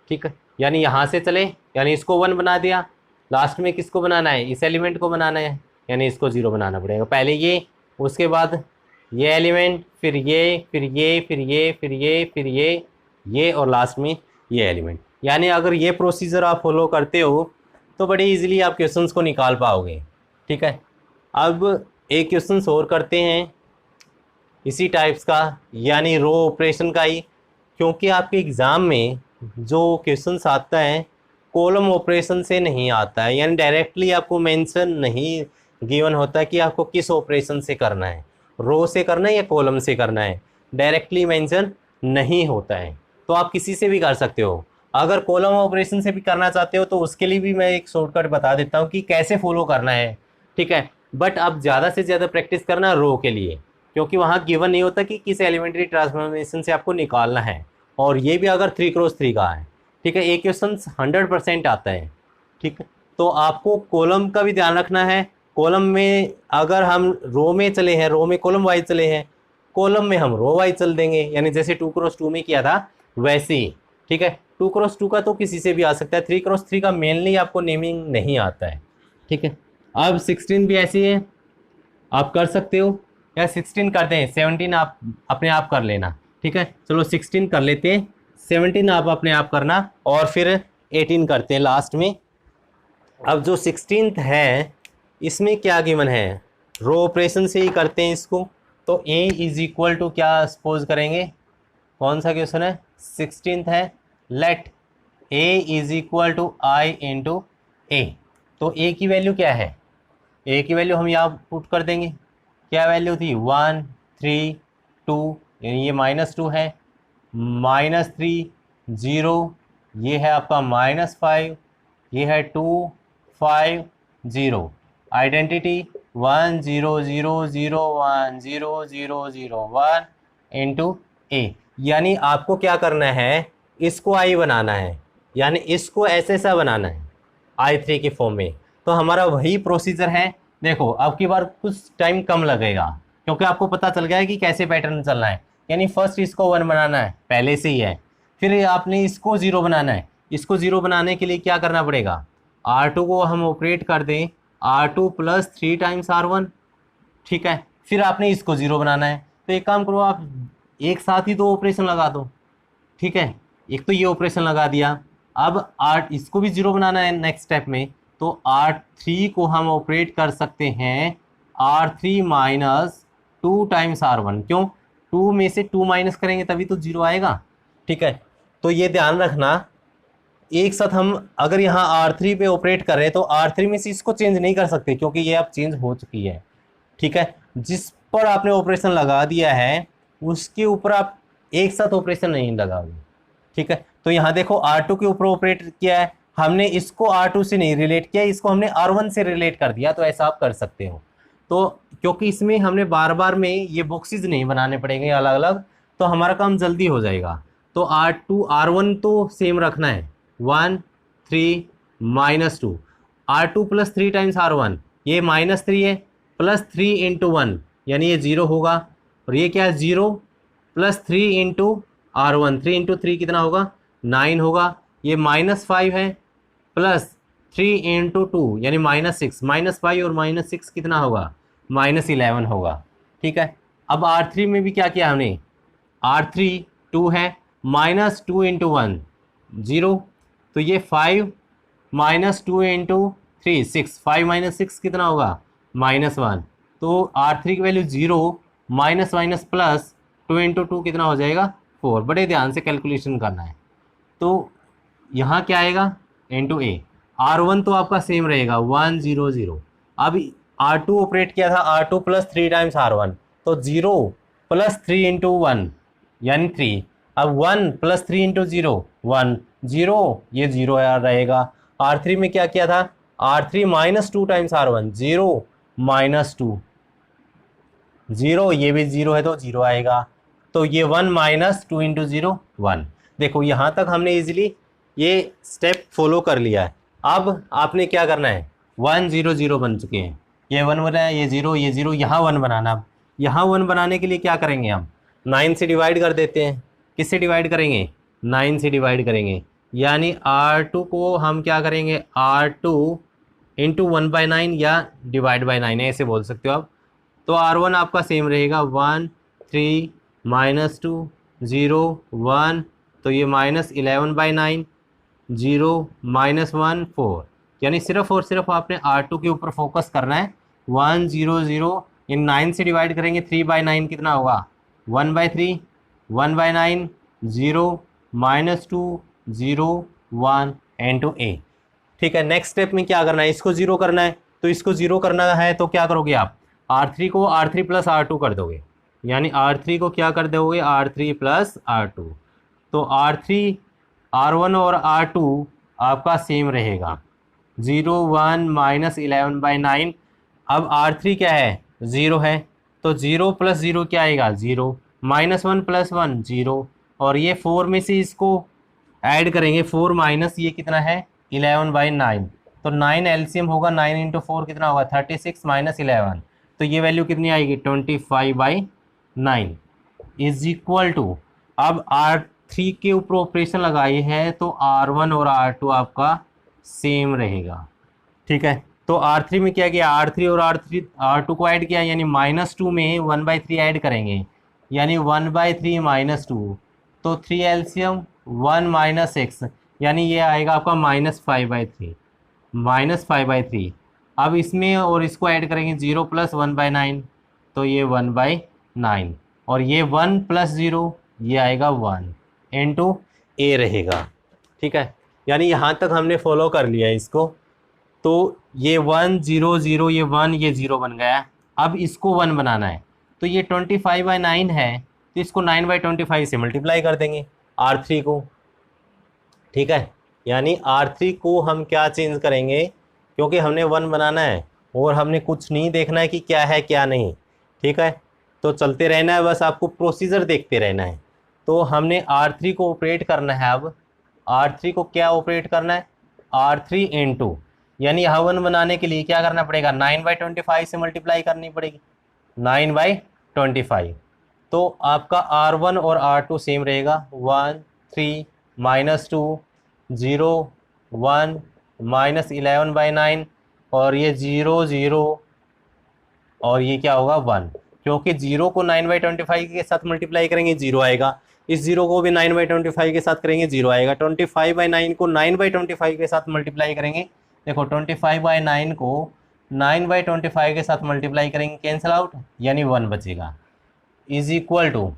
ठीक है, यानी यहाँ से चले, यानी इसको 1 बना दिया, लास्ट में किसको बनाना है? इस एलिमेंट को बनाना है, यानी इसको 0 बनाना पड़ेगा। पहले ये, उसके बाद ये एलिमेंट, फिर ये, फिर ये, फिर ये, फिर ये, फिर ये और लास्ट में ये एलिमेंट। यानी अगर ये प्रोसीजर आप फॉलो करते हो तो बड़े इजीली आप क्वेश्चंस को निकाल पाओगे। ठीक है, अब एक क्वेश्चन और करते हैं इसी टाइप्स का, यानी रो ऑपरेशन का ही, क्योंकि आपके एग्ज़ाम में जो क्वेश्चंस आता है कॉलम ऑपरेशन से नहीं आता है, यानी डायरेक्टली आपको मेंशन नहीं गिवन होता कि आपको किस ऑपरेशन से करना है, रो से करना है या कॉलम से करना है, डायरेक्टली मेंशन नहीं होता है। तो आप किसी से भी कर सकते हो। अगर कॉलम ऑपरेशन से भी करना चाहते हो तो उसके लिए भी मैं एक शॉर्टकट बता देता हूँ कि कैसे फॉलो करना है। ठीक है, बट अब ज़्यादा से ज़्यादा प्रैक्टिस करना रो के लिए, क्योंकि वहाँ गिवन नहीं होता कि किस एलिमेंट्री ट्रांसफॉर्मेशन से आपको निकालना है, और ये भी अगर 3x3 का है। ठीक है, एक क्वेश्चन 100% आता है। ठीक है, तो आपको कॉलम का भी ध्यान रखना है। कॉलम में अगर हम रो में चले हैं, रो में कॉलम वाइज चले हैं, कॉलम में हम रो वाइज चल देंगे, यानी जैसे 2x2 में किया था वैसे ही। ठीक है, 2x2 का तो किसी से भी आ सकता है, 3x3 का मेनली आपको नेमिंग नहीं आता है। ठीक है, अब 16 भी ऐसी है, आप कर सकते हो, या 16 करते हैं, 17 आप अपने आप कर लेना। ठीक है, चलो 16 कर लेते हैं, 17 आप अपने आप करना, और फिर 18 करते हैं लास्ट में। अब जो 16th है इसमें क्या गिवन है? रो ऑपरेशन से ही करते हैं इसको। तो a इज इक्वल टू क्या सपोज करेंगे? कौन सा क्वेश्चन है? 16th है। Let a is equal to i into A. तो a की वैल्यू क्या है? a की वैल्यू हम यहाँ पुट कर देंगे। क्या वैल्यू थी? 1, 3, 2, यानी ये -2 है, -3, 0, ये है आपका -5, ये है 2, 5, 0। आइडेंटिटी 1 0 0 0 1 0 0 0 1 इंटू ए। यानी आपको क्या करना है? इसको आई बनाना है, यानी इसको ऐसा बनाना है I3 के फॉर्म में। तो हमारा वही प्रोसीजर है। देखो, अब की बार कुछ टाइम कम लगेगा, क्योंकि आपको पता चल गया है कि कैसे पैटर्न चलना है। यानी फर्स्ट इसको 1 बनाना है, पहले से ही है, फिर आपने इसको 0 बनाना है। इसको 0 बनाने के लिए क्या करना पड़ेगा? R2 को हम ऑपरेट कर दें, R2 + 3 टाइम्स R1। ठीक है, फिर आपने इसको 0 बनाना है। तो एक काम करो, आप एक साथ ही 2 ऑपरेशन लगा दो। ठीक है, एक तो ये ऑपरेशन लगा दिया, अब इसको भी 0 बनाना है नेक्स्ट स्टेप में। तो R3 को हम ऑपरेट कर सकते हैं R3 - 2 टाइम्स R1। क्यों? 2 में से 2 माइनस करेंगे तभी तो 0 आएगा। ठीक है, तो ये ध्यान रखना। एक साथ हम अगर यहाँ R3 पे ऑपरेट कर रहे हैं तो R3 में से इसको चेंज नहीं कर सकते, क्योंकि ये अब चेंज हो चुकी है। ठीक है, जिस पर आपने ऑपरेशन लगा दिया है उसके ऊपर आप एक साथ ऑपरेशन नहीं लगाओगे। ठीक है, तो यहाँ देखो R2 के ऊपर ऑपरेट किया है हमने, इसको R2 से नहीं रिलेट किया, इसको हमने R1 से रिलेट कर दिया। तो ऐसा आप कर सकते हो। तो क्योंकि इसमें हमने बार बार में ये बॉक्सेस नहीं बनाने पड़ेंगे अलग अलग, तो हमारा काम जल्दी हो जाएगा। तो R2 R1 तो सेम रखना है, 1 3 -2। R2 + 3 टाइम्स R1, ये -3 है, +3 × 1 यानी ये 0 होगा। और ये क्या है 0 प्लस 3 इंटू R1, 3 इंटू 3 कितना होगा 9 होगा। ये -5 है प्लस 3 इंटू 2 यानी -6, -5 और -6 कितना होगा -11 होगा। ठीक है, अब R3 में भी क्या किया हमने, R3 2 है, -2 इंटू 1 0, तो ये 5 -2 इंटू 3 6, 5 - 6 कितना होगा -1। तो R3 की value 0 minus minus plus 2 into 2 कितना हो जाएगा 4। बड़े ध्यान से कैलकुलेशन करना है। तो यहाँ क्या आएगा इंटू ए। R1 तो आपका सेम रहेगा 1 0 0। अब R2 ऑपरेट किया था, R2 प्लस 3 टाइम्स R1, तो 0 प्लस 3 इंटू 1 यानी 3। अब 1 प्लस 3 इंटू 0 1 0, ये 0 रहेगा। R3 में क्या किया था, R3 -2 टाइम्स R1 0 -2 0, ये भी 0 है तो 0 आएगा। तो ये 1 -2 इंटू 0 1। देखो यहाँ तक हमने इजीली ये स्टेप फॉलो कर लिया है। अब आपने क्या करना है, 1 0 0 बन चुके हैं, ये 1 बना है, ये 0 ये 0, यहाँ 1 बनाना। अब यहाँ 1 बनाने के लिए क्या करेंगे, हम 9 से डिवाइड कर देते हैं। किससे डिवाइड करेंगे, 9 से डिवाइड करेंगे। यानी R2 को हम क्या करेंगे, R2 इंटू 1/9 या डिवाइड बाई 9 ऐसे बोल सकते हो आप। तो R1 आपका सेम रहेगा 1 3 -2 0 1, तो ये -11/9 0 -1 4। यानी सिर्फ और सिर्फ आपने R2 के ऊपर फोकस करना है। 1 0 0 इन 9 से डिवाइड करेंगे, 3/9 कितना होगा 1/3, 1/9 0 -2 0 1 इंटू ए। ठीक है, नेक्स्ट स्टेप में क्या करना है, इसको 0 करना है। तो इसको 0 करना है तो क्या करोगे आप, R3 को R3 प्लस R2 कर दोगे। यानी R3 को क्या कर दोगे, R3 प्लस R2। तो R3 R1 और R2 आपका सेम रहेगा 0 1 -11/9। अब R3 क्या है 0 है, तो 0 प्लस 0 क्या आएगा 0, -1 प्लस 1 0, और ये 4 में से इसको ऐड करेंगे, 4 माइनस ये कितना है 11/9। तो 9 एलसीएम होगा, 9 इंटू 4 कितना होगा 36 -11, तो ये वैल्यू कितनी आएगी 25/9 इज इक्वल टू। अब R3 के ऊपर ऑपरेशन लगाई है तो R1 और R2 आपका सेम रहेगा। ठीक है, तो R3 में क्या किया, R3 और R2 को ऐड किया, यानी -2 में 1/3 ऐड करेंगे, यानी 1/3 -2, तो 3 एलसीएम 1 - x, यानी ये आएगा आपका -5/3। अब इसमें और इसको ऐड करेंगे 0 प्लस 1/9, तो ये 1/9, और ये 1 प्लस 0 ये आएगा 1 इंटू ए रहेगा। ठीक है, यानी यहाँ तक हमने फॉलो कर लिया है इसको। तो ये 1 0 0 ये 1 ये 0 बन गया। अब इसको 1 बनाना है, तो ये 25/9 है, तो इसको 9/25 से मल्टीप्लाई कर देंगे R3 को। ठीक है, यानी R3 को हम क्या चेंज करेंगे, क्योंकि हमने 1 बनाना है और हमने कुछ नहीं देखना है कि क्या है क्या नहीं। ठीक है, तो चलते रहना है, बस आपको प्रोसीजर देखते रहना है। तो हमने R3 को ऑपरेट करना है। अब R3 को क्या ऑपरेट करना है, R3 इंटू, यानी यहाँ 1 बनाने के लिए क्या करना पड़ेगा 9/25 से मल्टीप्लाई करनी पड़ेगी, 9/25। तो आपका R1 और R2 सेम रहेगा, 1 3 -2 0 1 -11/9, और ये 0 0, और ये क्या होगा 1, क्योंकि 0 को 9/25 के साथ मल्टीप्लाई करेंगे 0 आएगा, इस 0 को भी 9/25 के साथ करेंगे 0 आएगा। 25/9 को 9/25 के साथ मल्टीप्लाई करेंगे, देखो 25/9 को 9/25 के साथ मल्टीप्लाई करेंगे, कैंसिल आउट, यानी 1 बचेगा, इज इक्वल टू।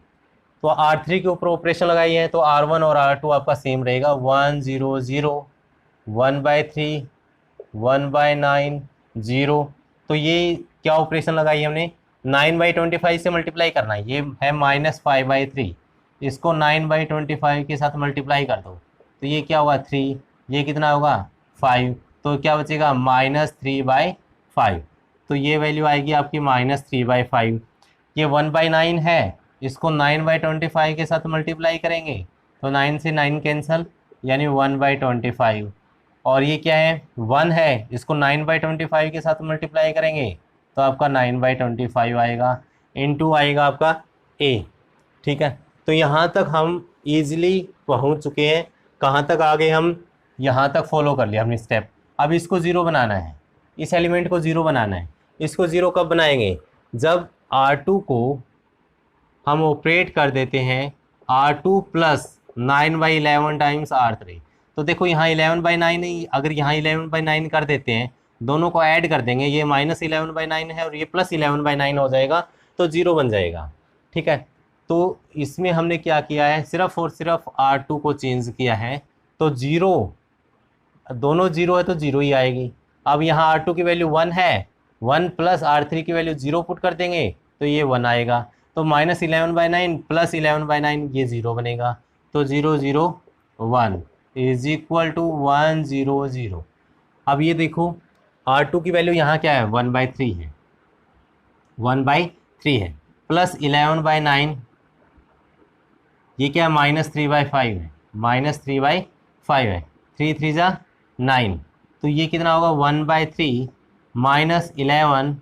तो R3 के ऊपर ऑपरेशन लगाई है, तो R1 और R2 आपका सेम रहेगा, 1 0 0 1/3 1/9 0। तो ये क्या ऑपरेशन लगाई हमने, 9/25 से मल्टीप्लाई करना है, ये है -5/3, इसको 9/25 के साथ मल्टीप्लाई कर दो, तो ये क्या होगा 3, ये कितना होगा 5, तो क्या बचेगा -3/5। तो ये वैल्यू आएगी आपकी -3/5। ये 1/9 है, इसको 9/25 के साथ मल्टीप्लाई करेंगे, तो 9 से 9 कैंसल, यानी 1/25। और ये क्या है 1 है, इसको 9/25 के साथ मल्टीप्लाई करेंगे, तो आपका 9/25 आएगा। इनटू आएगा आपका ए। ठीक है, तो यहाँ तक हम ईजिली पहुँच चुके हैं। कहाँ तक आ गए हम, यहाँ तक फॉलो कर लिया हमने स्टेप। अब इसको ज़ीरो बनाना है, इस एलिमेंट को ज़ीरो बनाना है। इसको ज़ीरो कब बनाएंगे, जब R2 को हम ऑपरेट कर देते हैं R2 प्लस 9/11 टाइम्स R3। तो देखो यहाँ 11/9 नहीं, अगर यहाँ 11/9 कर देते हैं, दोनों को ऐड कर देंगे, ये -11/9 है और ये +11/9 हो जाएगा, तो ज़ीरो बन जाएगा। ठीक है, तो इसमें हमने क्या किया है, सिर्फ और सिर्फ R2 को चेंज किया है, तो ज़ीरो, दोनों ज़ीरो है तो ज़ीरो ही आएगी। अब यहाँ R2 की वैल्यू 1 है, 1 प्लस R3 की वैल्यू 0 पुट कर देंगे तो ये 1 आएगा। तो -11/9 + 11/9 ये 0 बनेगा, तो 0 0 1 इज इक्वल टू 1 0 0। अब ये देखो R2 की वैल्यू यहाँ क्या है, 1/3 है, 1/3 है, प्लस 11/9 ये क्या है, -3/5 है, -3/5 है, 3 3 जा 9, तो ये कितना होगा 1/3 -11,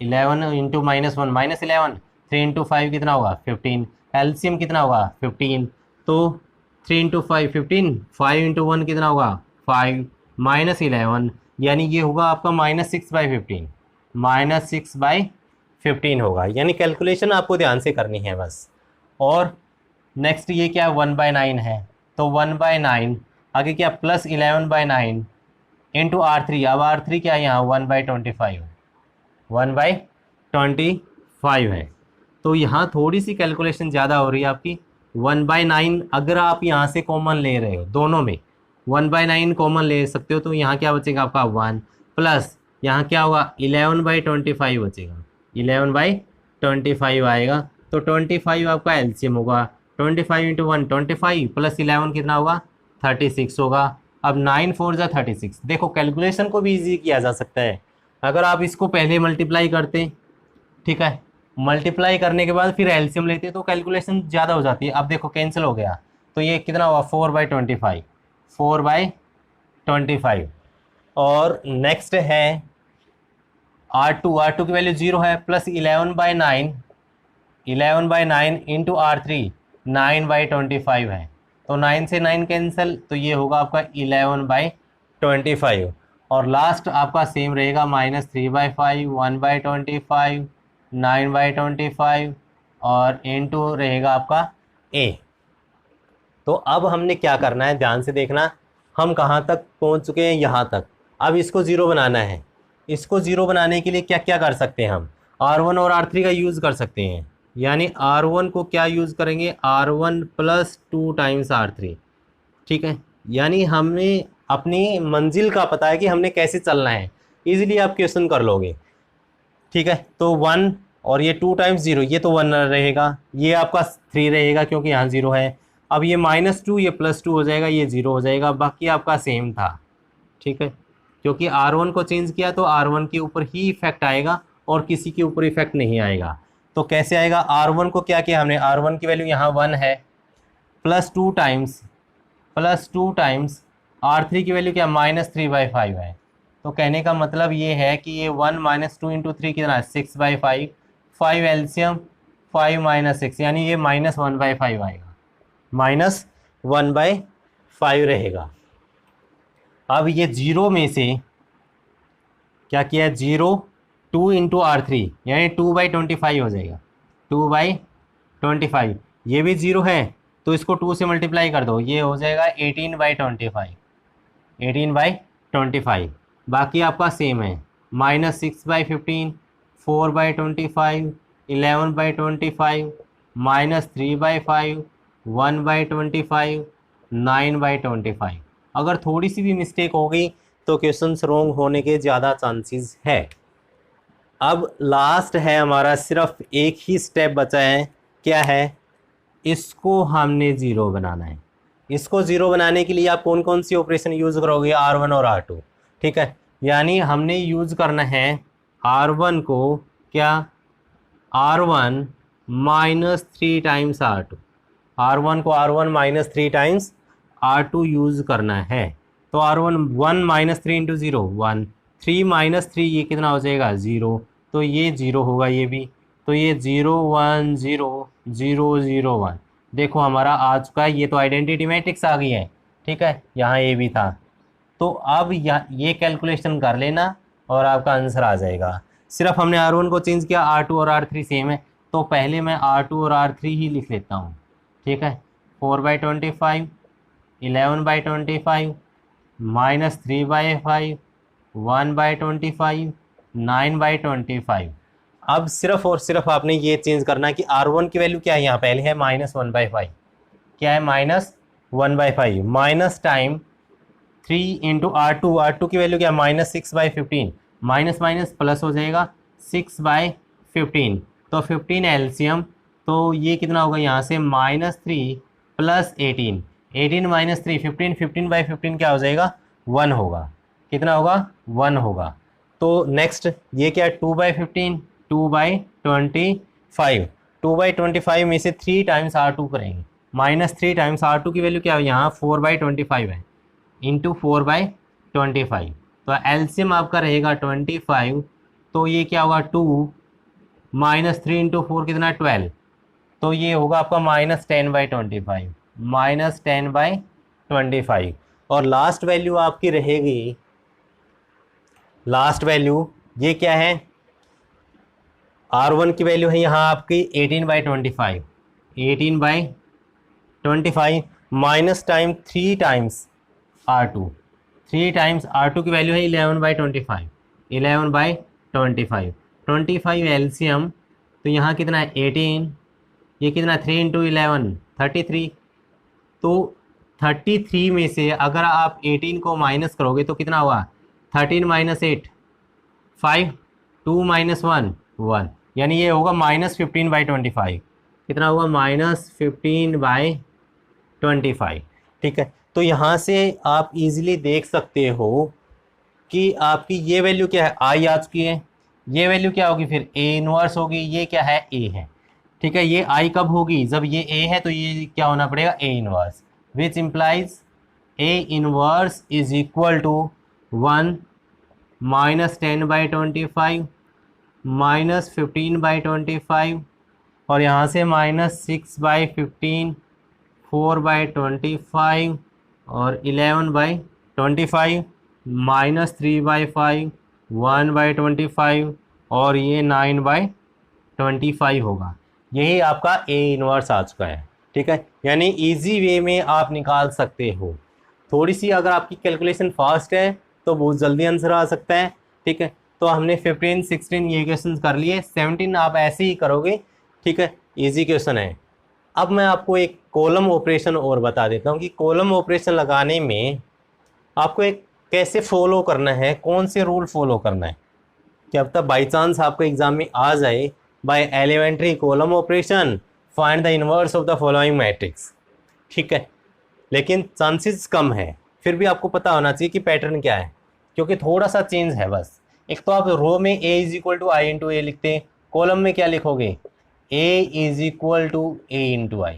11 इंटू -1 -11, 3 इंटू 5 कितना होगा 15, एलसीएम कितना होगा 15, तो 3 इंटू 5 15, 5 इंटू 1 कितना होगा 5, -11 यानी ये होगा आपका -6/15, -6/15 होगा। यानी कैलकुलेशन आपको ध्यान से करनी है बस। और नेक्स्ट ये क्या 1/9 है, तो 1/9 आगे क्या प्लस 11/9 इंटू R3। अब R3 क्या है यहाँ 1/25, 1/25 है, तो यहाँ थोड़ी सी कैलकुलेशन ज़्यादा हो रही है आपकी। 1/9 अगर आप यहाँ से कॉमन ले रहे हो, दोनों में 1/9 कॉमन ले सकते हो, तो यहाँ क्या बचेगा आपका 1, प्लस यहाँ क्या होगा 11/25 बचेगा, 11/25 आएगा, तो 25 आपका एलसीएम होगा, 25 इंटू 1 25 प्लस 11 कितना होगा 36 होगा। अब 9 4 जा 36। देखो कैलकुलेशन को भी इजी किया जा सकता है, अगर आप इसको पहले मल्टीप्लाई करते, ठीक है, मल्टीप्लाई करने के बाद फिर एलसीएम लेते तो कैलकुलेशन ज़्यादा हो जाती है। अब देखो कैंसिल हो गया, तो ये कितना हुआ 4/25, 4/25। और नेक्स्ट है R2 की वैल्यू 0 है, प्लस 11/9 इंटू R3 9/25 है, तो 9 से 9 कैंसिल, तो ये होगा आपका 11/25। और लास्ट आपका सेम रहेगा -3/5, 1/25, 9/25 और इंटू रहेगा आपका A। तो अब हमने क्या करना है, ध्यान से देखना, हम कहाँ तक पहुँच चुके हैं, यहाँ तक। अब इसको ज़ीरो बनाना है। इसको ज़ीरो बनाने के लिए क्या क्या कर सकते हैं हम, R1 और R3 का यूज़ कर सकते हैं। यानी R1 को क्या यूज़ करेंगे, R1 + 2 टाइम्स R3। ठीक है, यानी हमें अपनी मंजिल का पता है कि हमने कैसे चलना है, इजीली आप क्वेश्चन कर लोगे। ठीक है, तो 1 और ये 2 टाइम्स 0, ये तो 1 रहेगा, ये आपका 3 रहेगा क्योंकि यहाँ 0 है। अब ये -2 ये +2 हो जाएगा, ये 0 हो जाएगा, बाकी आपका सेम था। ठीक है, क्योंकि R1 को चेंज किया तो R1 के ऊपर ही इफेक्ट आएगा और किसी के ऊपर इफेक्ट नहीं आएगा। तो कैसे आएगा, R1 को क्या किया हमने, R1 की वैल्यू यहाँ 1 है, +2 टाइम्स R3 की वैल्यू क्या -3/5 है। तो कहने का मतलब ये है कि ये 1 - 2 इंटू 3 कितना है 6/5, 5 एलसीएम 5 - 6 यानी ये -1/5 आएगा, -1/5 रहेगा। अब ये 0 में से क्या किया है, 0 2 इंटू R3 यानी 2/25 हो जाएगा, 2/25। ये भी 0 है तो इसको 2 से मल्टीप्लाई कर दो, ये हो जाएगा 18/25, 18/25। बाकी आपका सेम है, -6/15, 4/25, 11/25, -3/5, 1/25, 9/25। अगर थोड़ी सी भी मिस्टेक हो गई तो क्वेश्चन रॉन्ग होने के ज़्यादा चांसेस है। अब लास्ट है हमारा, सिर्फ एक ही स्टेप बचा है, क्या है, इसको हमने ज़ीरो बनाना है। इसको ज़ीरो बनाने के लिए आप कौन कौन सी ऑपरेशन यूज़ करोगे, R1 और R2। ठीक है, यानी हमने यूज़ करना है R1 को क्या, R1 -3 टाइम्स R2, R1 को R1 -3 टाइम्स R2 यूज़ करना है। तो R1 1 -3 इंटू 0 1, 3 - 3 ये कितना हो जाएगा 0, तो ये 0 होगा ये भी, तो तो ये 0 1 0 0 0 1 देखो हमारा आ चुका है। ये तो आइडेंटिटी मैट्रिक्स आ गई है, ठीक है, यहाँ ए भी था। तो अब ये कैलकुलेशन कर लेना और आपका आंसर आ जाएगा। सिर्फ हमने R1 को चेंज किया, R2 और R3 सेम है, तो पहले मैं R2 और R3 ही लिख लेता हूँ, ठीक है। 4/25, 11/25, -3/5, 1/25, 9/25। अब सिर्फ और सिर्फ आपने ये चेंज करना है कि R1 की वैल्यू क्या है, यहाँ पहले है -1/5, क्या है -1/5, माइनस टाइम 3 इंटू R2 की वैल्यू क्या है -6/15, माइनस माइनस प्लस हो जाएगा 6/15, तो 15 एलसीएम, तो ये कितना होगा यहाँ से -3 + 18, 18 - 3 15, 15/15 क्या हो जाएगा 1 होगा, कितना होगा 1 होगा। तो नेक्स्ट ये क्या है 2/15, 2/25, 2/25 में से 3 टाइम्स R2 करेंगे, -3 टाइम्स R2 की वैल्यू क्या है यहाँ 4/25 है, इंटू 4/25, तो एलसीएम आपका रहेगा 25, तो ये क्या होगा 2 -3 इंटू 4 कितना 12, तो ये होगा आपका -10/25, -10/25। और लास्ट वैल्यू आपकी रहेगी, लास्ट वैल्यू ये क्या है R1 की वैल्यू है यहाँ आपकी 18/25, 18/25 minus time 3 times R2, 3 times R2 की वैल्यू है 11/25, 11/25, 25 एलसीएम, तो यहाँ कितना है 18, ये कितना 3 इंटू 11 33, तो 33 में से अगर आप 18 को माइनस करोगे तो कितना हुआ 13 - 8 5, 2 - 1 1, यानी ये होगा -15/25, कितना होगा -15/25, ठीक है। तो यहाँ से आप इजीली देख सकते हो कि आपकी ये वैल्यू क्या है आई आ चुकी है, ये वैल्यू क्या होगी फिर ए इनवर्स होगी, ये क्या है ए है, ठीक है। ये आई कब होगी जब ये ए है, तो ये क्या होना पड़ेगा A inverse, which implies A inverse is equal to 1 -10/25 -15/25 और यहाँ से -6/15, 4/25 और 11/25, -3/5, 1/25 और ये 9/25 होगा। यही आपका ए इनवर्स आ चुका है, ठीक है। यानी इजी वे में आप निकाल सकते हो। थोड़ी सी अगर आपकी कैलकुलेशन फास्ट है तो बहुत जल्दी आंसर आ सकता है, ठीक है। तो हमने 15 16 ये क्वेश्चन कर लिए, 17 आप ऐसे ही करोगे, ठीक है, इजी क्वेश्चन है। अब मैं आपको एक कॉलम ऑपरेशन और बता देता हूँ कि कॉलम ऑपरेशन लगाने में आपको एक कैसे फॉलो करना है, कौन से रूल फॉलो करना है। क्या पता बाई चांस आपको एग्जाम में आ जाए by elementary column operation find the inverse of the following matrix, ठीक है, लेकिन चांसेस कम है। फिर भी आपको पता होना चाहिए कि पैटर्न क्या है, क्योंकि थोड़ा सा चेंज है बस। एक तो आप रो में a = i × a लिखते हैं, कॉलम में क्या लिखोगे a = a × i।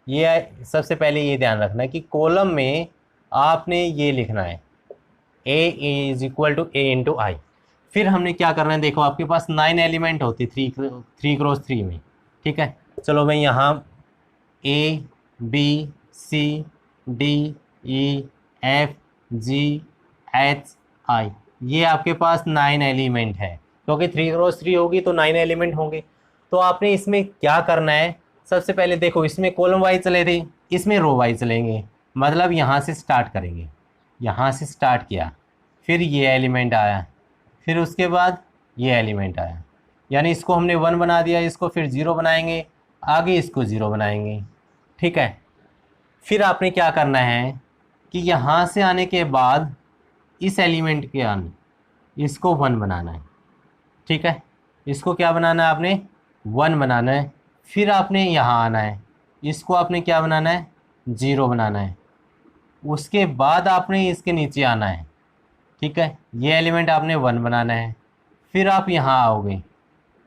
ये सबसे पहले ये ध्यान रखना है कि कॉलम में आपने ये लिखना है a = a × i। फिर हमने क्या करना है, देखो आपके पास 9 एलिमेंट होती 3x3 में, ठीक है। चलो भाई यहाँ a b c d e f g h i ये आपके पास 9 एलिमेंट है, क्योंकि 3x3 होगी तो 9 एलिमेंट होंगे। तो आपने इसमें क्या करना है, सबसे पहले देखो इसमें कॉलम वाइज चले थे, इसमें रो वाइज चलेंगे, मतलब यहाँ से स्टार्ट करेंगे, यहाँ से स्टार्ट किया, फिर ये एलिमेंट आया, फिर उसके बाद ये एलिमेंट आया, यानी इसको हमने 1 बना दिया, इसको फिर 0 बनाएंगे, आगे इसको 0 बनाएंगे, ठीक है। फिर आपने क्या करना है कि यहाँ से आने के बाद इस एलिमेंट के आने इसको 1 बनाना है, ठीक है। इसको क्या बनाना है आपने 1 बनाना है। फिर आपने यहाँ आना है, इसको आपने क्या बनाना है 0 बनाना है। उसके बाद आपने इसके नीचे आना है, ठीक है, ये एलिमेंट आपने 1 बनाना है। फिर आप यहाँ आओगे,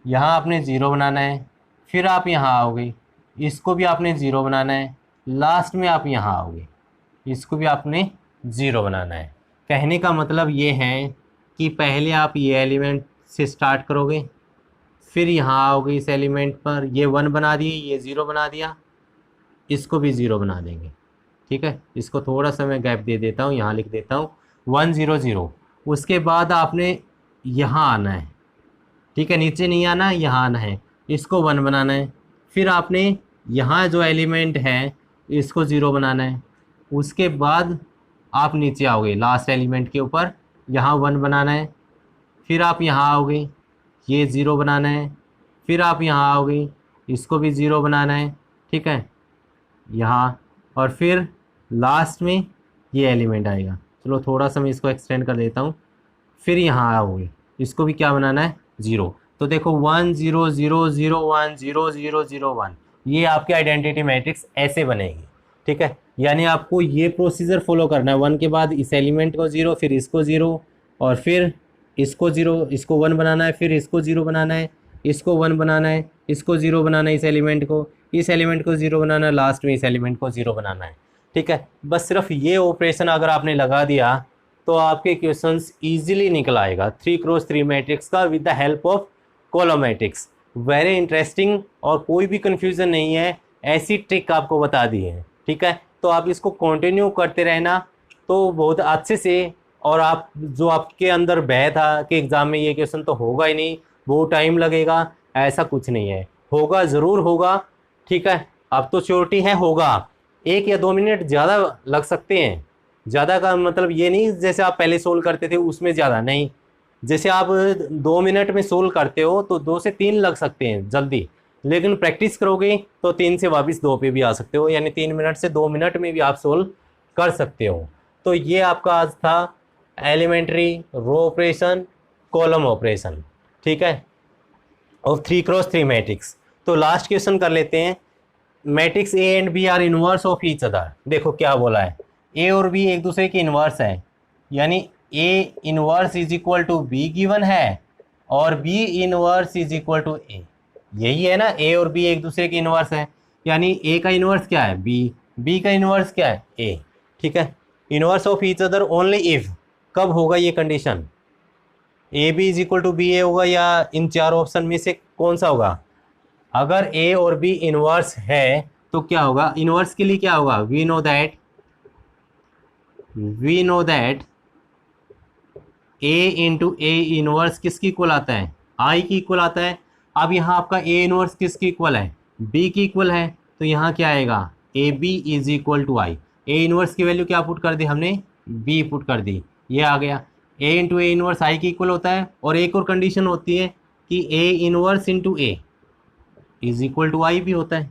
यहाँ आपने 0 बनाना है। फिर आप यहाँ आओगे, इसको भी आपने 0 बनाना है। लास्ट में आप यहाँ आओगे, इसको भी आपने 0 बनाना है। कहने का मतलब ये है कि पहले आप ये एलिमेंट से स्टार्ट करोगे, फिर यहाँ आओगे इस एलिमेंट पर, ये 1 बना दिए, ये 0 बना दिया, इसको भी 0 बना देंगे। ठीक है, इसको थोड़ा सा मैं गैप दे देता हूँ, यहाँ लिख देता हूँ 1 0 0। उसके बाद आपने यहाँ आना है, ठीक है, नीचे नहीं आना, यहाँ आना है, इसको 1 बनाना है। फिर आपने यहाँ जो एलिमेंट है इसको 0 बनाना है। उसके बाद आप नीचे आओगे लास्ट एलिमेंट के ऊपर, यहाँ 1 बनाना है। फिर आप यहाँ आओगे, ये 0 बनाना है। फिर आप यहाँ आओगे, इसको भी 0 बनाना है। ठीक है, यहाँ, और फिर लास्ट में ये एलिमेंट आएगा। चलो थोड़ा सा मैं इसको एक्सटेंड कर देता हूँ। फिर यहाँ आओगे, इसको भी क्या बनाना है, 0। तो देखो 1 0 0 0 1 0 0 0 1, ये आपकी आइडेंटिटी मैट्रिक्स ऐसे बनेगी। ठीक है, यानी आपको ये प्रोसीजर फॉलो करना है। 1 के बाद इस एलिमेंट को 0, फिर इसको 0, और फिर इसको 0, इसको 1 बनाना है, फिर इसको 0 बनाना है, इसको 1 बनाना है, इसको 0 बनाना है, इस एलिमेंट को 0 बनाना है, लास्ट में इस एलिमेंट को 0 बनाना है। ठीक है, बस सिर्फ ये ऑपरेशन अगर आपने लगा दिया तो आपके क्वेश्चंस इजीली निकल आएगा 3x3 मैट्रिक्स का with the help of column matrix. Very interesting, और कोई भी कंफ्यूजन नहीं है, ऐसी ट्रिक आपको बता दी है। ठीक है, तो आप इसको कंटिन्यू करते रहना तो बहुत अच्छे से, और आप जो आपके अंदर भय था कि एग्ज़ाम में ये क्वेश्चन तो होगा ही नहीं, बहुत टाइम लगेगा, ऐसा कुछ नहीं है, होगा, ज़रूर होगा। ठीक है, अब तो श्योरिटी है होगा। 1 या 2 मिनट ज़्यादा लग सकते हैं, ज़्यादा का मतलब ये नहीं जैसे आप पहले सोल्व करते थे उसमें ज़्यादा नहीं, जैसे आप 2 मिनट में सोल्व करते हो तो 2 से 3 लग सकते हैं जल्दी, लेकिन प्रैक्टिस करोगे तो 3 से वापस 2 पे भी आ सकते हो, यानी 3 मिनट से 2 मिनट में भी आप सोल्व कर सकते हो। तो ये आपका आज था elementary row operation, column operation. ठीक है, और 3x3 मैट्रिक्स। तो लास्ट क्वेश्चन कर लेते हैं। Matrix A and B are inverse of each other. देखो क्या बोला है, ए और बी एक दूसरे की इनवर्स है, यानी A inverse is equal to B given है, और B inverse is equal to A. यही है ना, ए और बी एक दूसरे की इनवर्स है, यानी ए का इनवर्स क्या है, बी, बी का इनवर्स क्या है, ए। ठीक है, inverse of each other only if, कब होगा ये condition, A B is equal to B A होगा, या इन 4 ऑप्शन में से कौन सा होगा। अगर ए और बी इनवर्स है तो क्या होगा, इनवर्स के लिए क्या होगा, we know that A into A inverse किसकी इक्वल आता है, आई की इक्वल आता है। अब यहाँ आपका ए इनवर्स किसकी इक्वल है, बी की इक्वल है, तो यहाँ क्या आएगा, A B is equal to I. A inverse की वैल्यू क्या पुट कर दी हमने, बी पुट कर दी, ये आ गया। ए इंटू ए इनवर्स आई की इक्वल होता है, और एक और कंडीशन होती है कि A inverse into A is equal to I भी होता है।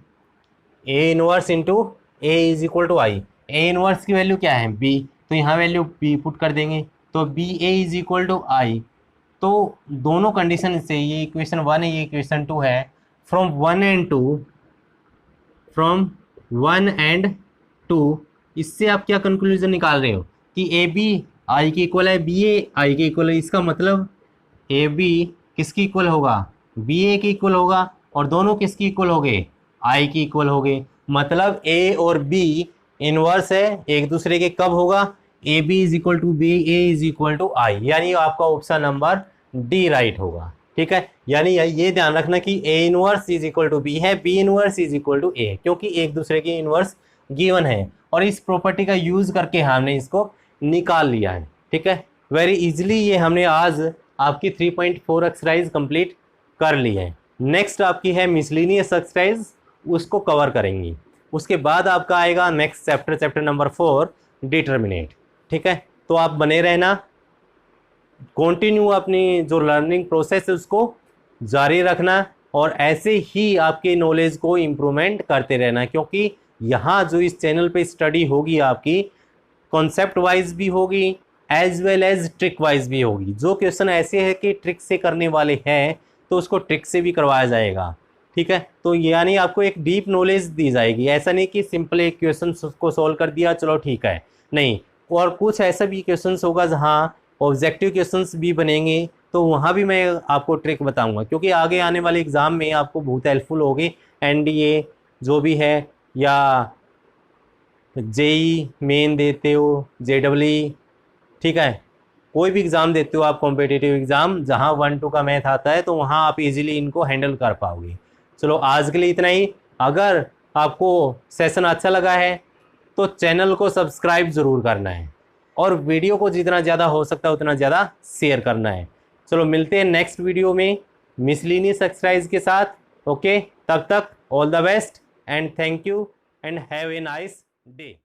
A inverse into A is equal to I, A inverse की वैल्यू क्या है, बी, तो यहाँ वैल्यू बी पुट कर देंगे, तो B A is equal to I. तो दोनों कंडीशन से, ये इक्वेशन 1 है, ये इक्वेशन 2 है, फ्रॉम 1 एंड 2, इससे आप क्या कंक्लूजन निकाल रहे हो कि ए बी आई की इक्वल है, बी ए आई की इक्वल है। इसका मतलब ए बी किसकी इक्वल होगा, बी ए की इक्वल होगा, और दोनों किसकी इक्वल हो गए, आई की इक्वल हो गए। मतलब ए और बी इनवर्स है एक दूसरे के, कब होगा, A B is equal to B A is equal to I, यानी आपका ऑप्शन नंबर डी राइट होगा। ठीक है, यानी ये ध्यान रखना कि A inverse is equal to B है, B inverse is equal to A, क्योंकि एक दूसरे की इनवर्स गिवन है, और इस प्रॉपर्टी का यूज करके हमने इसको निकाल लिया है। ठीक है, वेरी इजीली ये हमने आज आपकी 3.4 एक्सरसाइज कंप्लीट कर ली है। नेक्स्ट आपकी है मिसलिनियस एक्सरसाइज, उसको कवर करेंगी। उसके बाद आपका आएगा next chapter, chapter number 4 determinate. ठीक है, तो आप बने रहना, कंटिन्यू अपनी जो लर्निंग प्रोसेस है उसको जारी रखना, और ऐसे ही आपके नॉलेज को इम्प्रूवमेंट करते रहना, क्योंकि यहाँ जो इस चैनल पे स्टडी होगी आपकी कॉन्सेप्ट वाइज भी होगी as well as trick wise भी होगी। जो क्वेश्चन ऐसे है कि ट्रिक से करने वाले हैं तो उसको ट्रिक से भी करवाया जाएगा। ठीक है, तो यानी आपको एक डीप नॉलेज दी जाएगी, ऐसा नहीं कि सिंपल एक क्वेश्चन को सॉल्व कर दिया चलो ठीक है, नहीं, और कुछ ऐसा भी क्वेश्चंस होगा जहाँ ऑब्जेक्टिव क्वेश्चंस भी बनेंगे, तो वहाँ भी मैं आपको ट्रिक बताऊंगा, क्योंकि आगे आने वाले एग्ज़ाम में आपको बहुत हेल्पफुल होगी। एनडीए जो भी है, या जेई मेन देते हो, जेडब्ल्यू, ठीक है, कोई भी एग्ज़ाम देते हो आप, कॉम्पिटिटिव एग्ज़ाम जहाँ 1-2 का मैथ आता है, तो वहाँ आप इजीली इनको हैंडल कर पाओगे। चलो आज के लिए इतना ही। अगर आपको सेशन अच्छा लगा है तो चैनल को सब्सक्राइब ज़रूर करना है और वीडियो को जितना ज़्यादा हो सकता है उतना ज़्यादा शेयर करना है। चलो मिलते हैं नेक्स्ट वीडियो में मिसलिनियस एक्सरसाइज के साथ। ओके, तब तक all the best and thank you and have a nice day.